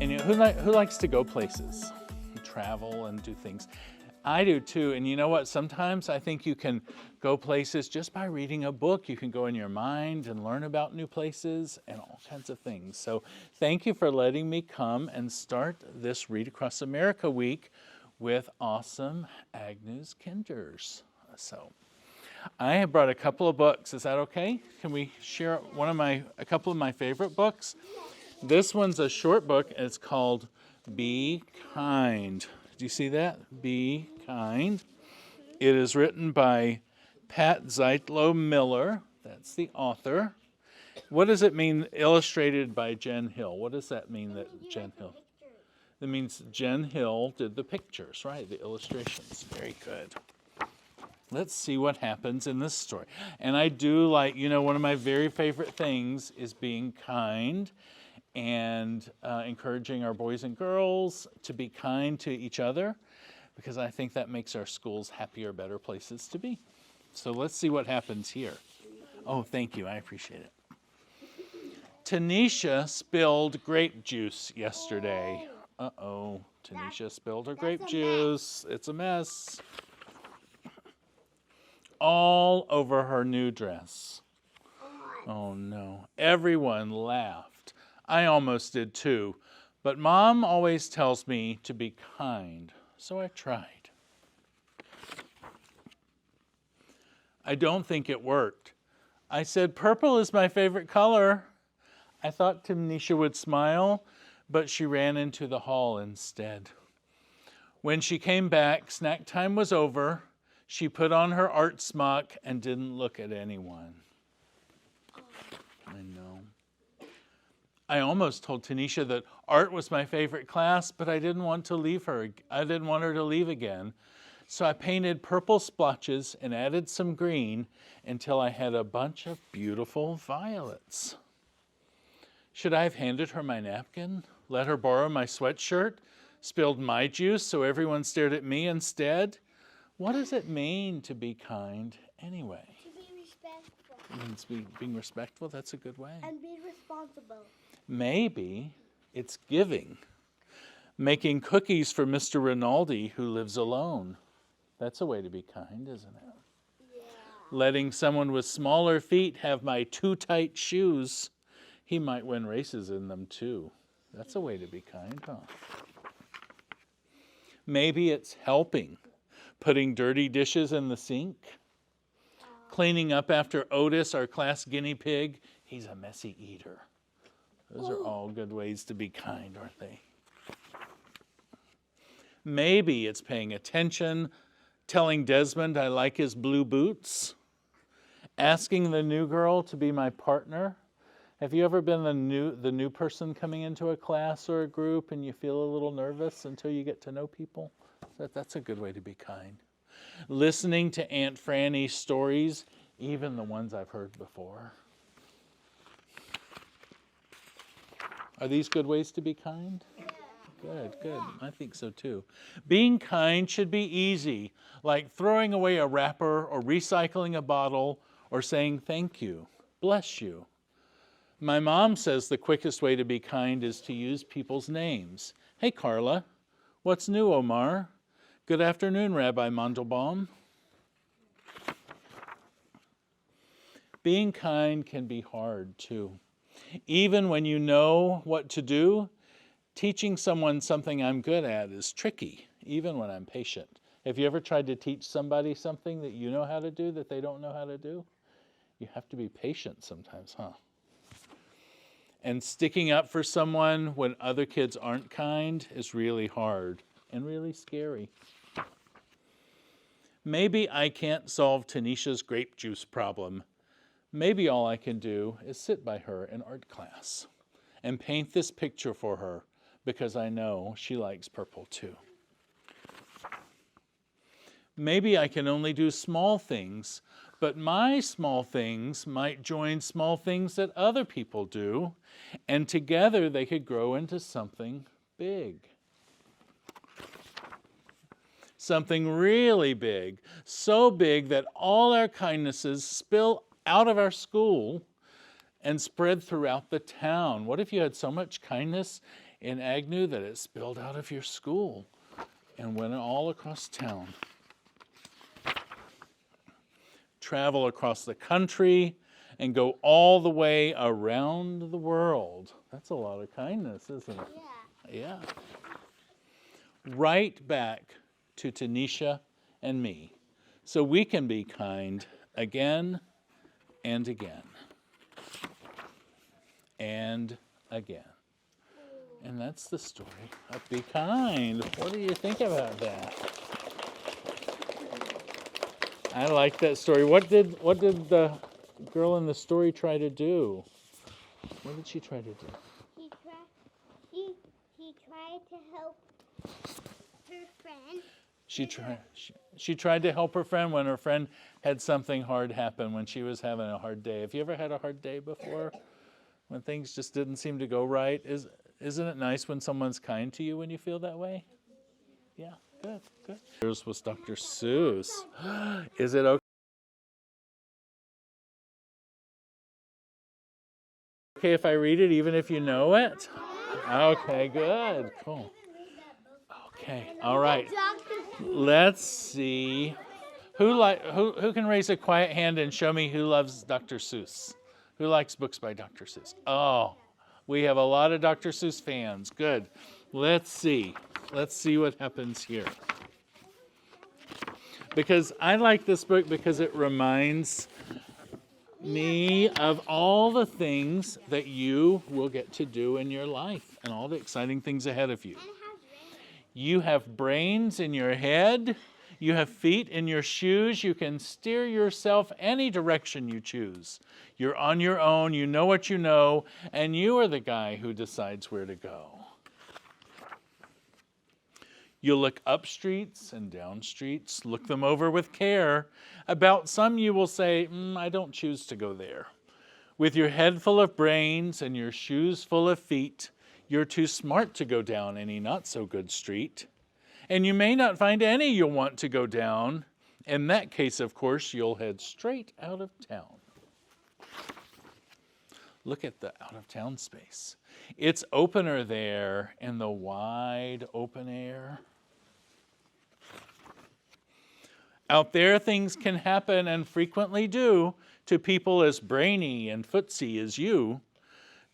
And who likes to go places, travel and do things? I do too. And you know what? Sometimes I think you can go places just by reading a book. You can go in your mind and learn about new places and all kinds of things. So thank you for letting me come and start this Read Across America week with awesome Agnew's Kinders. So I have brought a couple of books. Is that okay? Can we share a couple of my favorite books? This one's a short book, and it's called Be Kind. Do you see that? Be Kind. It is written by Pat Zeitlow Miller. That's the author. What does it mean, illustrated by Jen Hill? What does that mean, that Jen Hill? It means Jen Hill did the pictures, right? The illustrations. Very good. Let's see what happens in this story. And I do like, one of my very favorite things is being kind and encouraging our boys and girls to be kind to each other, because I think that makes our schools happier, better places to be. So let's see what happens here. Oh, thank you. I appreciate it. Tanisha spilled grape juice yesterday. Uh-oh. Tanisha spilled her grape juice. It's a mess. All over her new dress. Oh, no. Everyone laughed. I almost did too, but Mom always tells me to be kind, so I tried. I don't think it worked. I said, purple is my favorite color. I thought Tanisha would smile, but she ran into the hall instead. When she came back, snack time was over. She put on her art smock and didn't look at anyone. I know. I almost told Tanisha that art was my favorite class, but I didn't want to leave her. I didn't want her to leave again. So I painted purple splotches and added some green until I had a bunch of beautiful violets. Should I have handed her my napkin? Let her borrow my sweatshirt? Spilled my juice so everyone stared at me instead? What does it mean to be kind anyway? To be respectful. It means being respectful. That's a good way. And be responsible. Maybe it's giving. Making cookies for Mr. Rinaldi, who lives alone. That's a way to be kind, isn't it? Yeah. Letting someone with smaller feet have my too tight shoes. He might win races in them too. That's a way to be kind, huh? Maybe it's helping. Putting dirty dishes in the sink. Cleaning up after Otis, our class guinea pig. He's a messy eater. Those are all good ways to be kind, aren't they? Maybe it's paying attention, telling Desmond I like his blue boots, asking the new girl to be my partner. Have you ever been the new person coming into a class or a group and you feel a little nervous until you get to know people? That's a good way to be kind. Listening to Aunt Franny's stories, even the ones I've heard before. Are these good ways to be kind? Good, good. I think so too. Being kind should be easy, like throwing away a wrapper or recycling a bottle or saying thank you, bless you. My mom says the quickest way to be kind is to use people's names. Hey, Carla. What's new, Omar? Good afternoon, Rabbi Mandelbaum. Being kind can be hard too. Even when you know what to do, teaching someone something I'm good at is tricky, even when I'm patient. Have you ever tried to teach somebody something that you know how to do that they don't know how to do? You have to be patient sometimes, huh? And sticking up for someone when other kids aren't kind is really hard and really scary. Maybe I can't solve Tanisha's grape juice problem. Maybe all I can do is sit by her in art class and paint this picture for her because I know she likes purple too. Maybe I can only do small things, but my small things might join small things that other people do, and together they could grow into something big. Something really big, so big that all our kindnesses spill out of our school and spread throughout the town. What if you had so much kindness in Agnew that it spilled out of your school and went all across town. Travel across the country and go all the way around the world. That's a lot of kindness, isn't it? Yeah. Yeah. Right back to Tanisha and me, so we can be kind again and again and again. And that's the story of Be Kind. What do you think about that? I like that story. What did the girl in the story try to do? What did she try to do? He tried to help her friend. She tried to help her friend when her friend had something hard happen, when she was having a hard day. Have you ever had a hard day before? When things just didn't seem to go right? Isn't it nice when someone's kind to you when you feel that way? Yeah, good. Yours was Dr. Seuss. Is it okay if I read it even if you know it? Okay, good. Cool. Okay, all right. Let's see. Who can raise a quiet hand and show me who loves Dr. Seuss? Who likes books by Dr. Seuss? Oh, we have a lot of Dr. Seuss fans. Good. Let's see. Let's see what happens here. Because I like this book because it reminds me of all the things that you will get to do in your life and all the exciting things ahead of you. You have brains in your head. You have feet in your shoes. You can steer yourself any direction you choose. You're on your own. You know what you know. And you are the guy who decides where to go. You'll look up streets and down streets. Look them over with care. About some you will say, I don't choose to go there. With your head full of brains and your shoes full of feet, you're too smart to go down any not-so-good street. And you may not find any you'll want to go down. In that case, of course, you'll head straight out of town. Look at the out-of-town space. It's opener there in the wide open air. Out there, things can happen and frequently do to people as brainy and footsy as you.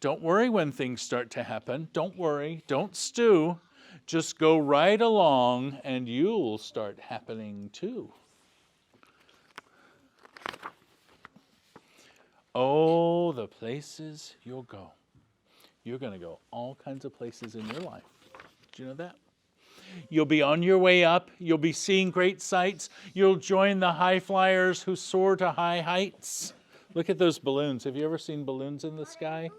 Don't worry when things start to happen. Don't worry. Don't stew. Just go right along and you'll start happening too. Oh, the places you'll go. You're going to go all kinds of places in your life. Did you know that? You'll be on your way up. You'll be seeing great sights. You'll join the high flyers who soar to high heights. Look at those balloons. Have you ever seen balloons in the sky?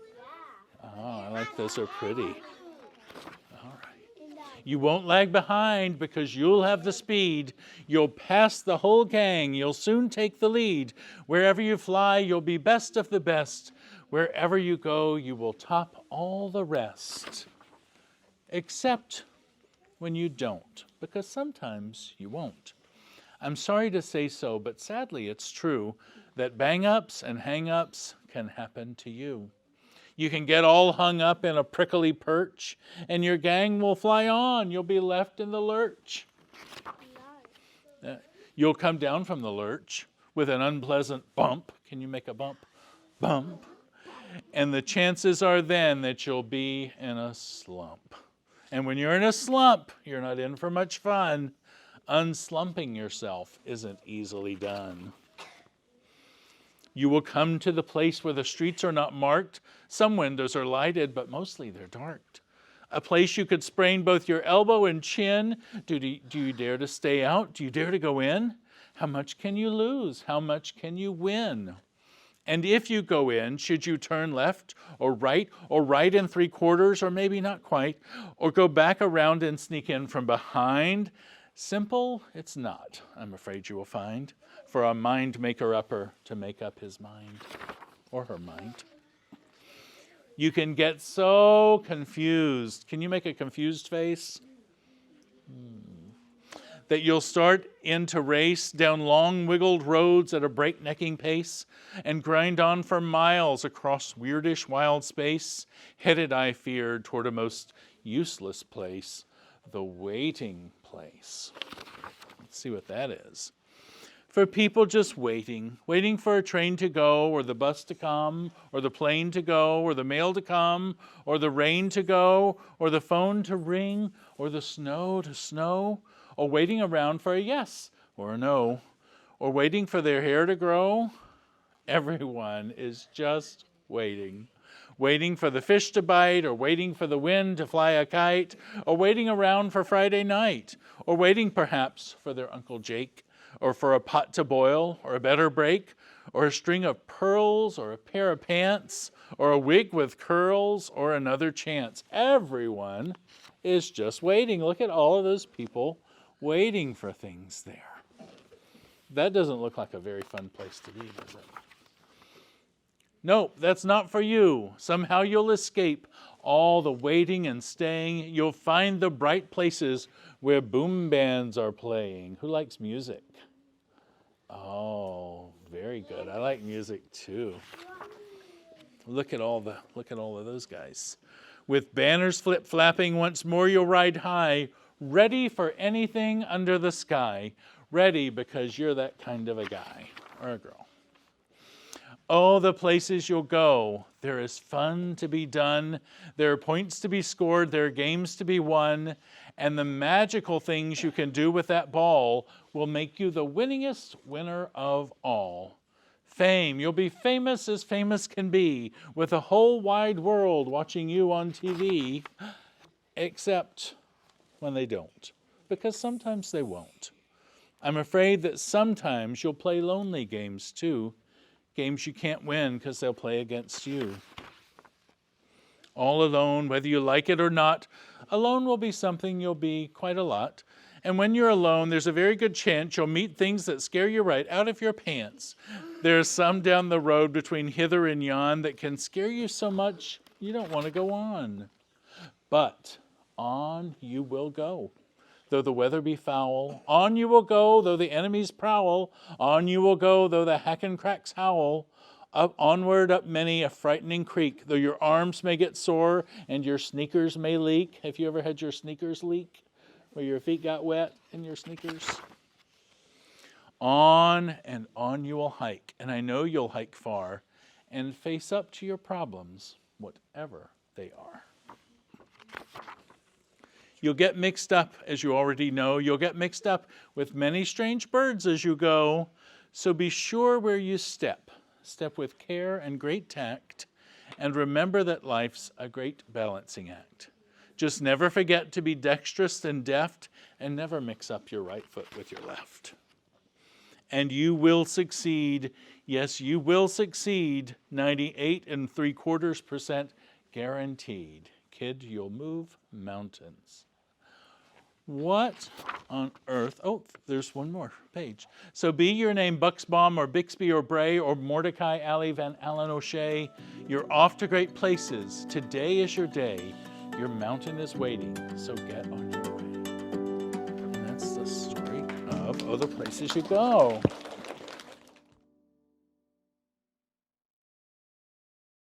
Oh, I like those. They're pretty. All right. You won't lag behind because you'll have the speed. You'll pass the whole gang. You'll soon take the lead. Wherever you fly, you'll be best of the best. Wherever you go, you will top all the rest. Except when you don't, because sometimes you won't. I'm sorry to say so, but sadly it's true that bang-ups and hang-ups can happen to you. You can get all hung up in a prickly perch, and your gang will fly on. You'll be left in the lurch. You'll come down from the lurch with an unpleasant bump. Can you make a bump? Bump. And the chances are then that you'll be in a slump. And when you're in a slump, you're not in for much fun. Unslumping yourself isn't easily done. You will come to the place where the streets are not marked. Some windows are lighted, but mostly they're dark. A place you could sprain both your elbow and chin. Do you dare to stay out? Do you dare to go in? How much can you lose? How much can you win? And if you go in, should you turn left or right in 3/4, or maybe not quite, or go back around and sneak in from behind? Simple, it's not, I'm afraid you will find, for a mind maker-upper to make up his mind, or her mind. You can get so confused. Can you make a confused face? That you'll start in to race down long wiggled roads at a breaknecking pace and grind on for miles across weirdish wild space, headed, I fear, toward a most useless place, the waiting place. Let's see what that is. For people just waiting for a train to go, or the bus to come, or the plane to go, or the mail to come, or the rain to go, or the phone to ring, or the snow to snow, or waiting around for a yes or a no, or waiting for their hair to grow. Everyone is just waiting. Waiting for the fish to bite, or waiting for the wind to fly a kite, or waiting around for Friday night, or waiting perhaps for their Uncle Jake, or for a pot to boil, or a better break, or a string of pearls, or a pair of pants, or a wig with curls, or another chance. Everyone is just waiting. Look at all of those people waiting for things there. That doesn't look like a very fun place to be, does it? Nope, that's not for you. Somehow you'll escape all the waiting and staying. You'll find the bright places where boom bands are playing. Who likes music? Oh, very good. I like music too. Look at all of those guys. With banners flip-flapping, once more you'll ride high, ready for anything under the sky. Ready because you're that kind of a guy or a girl. Oh, the places you'll go. There is fun to be done. There are points to be scored. There are games to be won. And the magical things you can do with that ball will make you the winningest winner of all. Fame. You'll be famous as famous can be, with the whole wide world watching you on TV, except when they don't, because sometimes they won't. I'm afraid that sometimes you'll play lonely games too. Games you can't win because they'll play against you. All alone, whether you like it or not, alone will be something you'll be quite a lot. And when you're alone, there's a very good chance you'll meet things that scare you right out of your pants. There's some down the road between hither and yon that can scare you so much you don't want to go on. But on you will go. Though the weather be foul, on you will go, though the enemies prowl. On you will go, though the hack and cracks howl. Onward up many a frightening creek, though your arms may get sore and your sneakers may leak. Have you ever had your sneakers leak, where your feet got wet in your sneakers? On and on you will hike, and I know you'll hike far, and face up to your problems, whatever they are. You'll get mixed up, as you already know. You'll get mixed up with many strange birds as you go. So be sure where you step. Step with care and great tact. And remember that life's a great balancing act. Just never forget to be dexterous and deft, and never mix up your right foot with your left. And you will succeed. Yes, you will succeed. 98.75% guaranteed. Kid, you'll move mountains. What on earth? Oh, there's one more page. So be your name Buxbaum or Bixby or Bray or Mordecai Alley Van Allen O'Shea. You're off to great places. Today is your day. Your mountain is waiting, so get on your way. And that's the story of other places you go.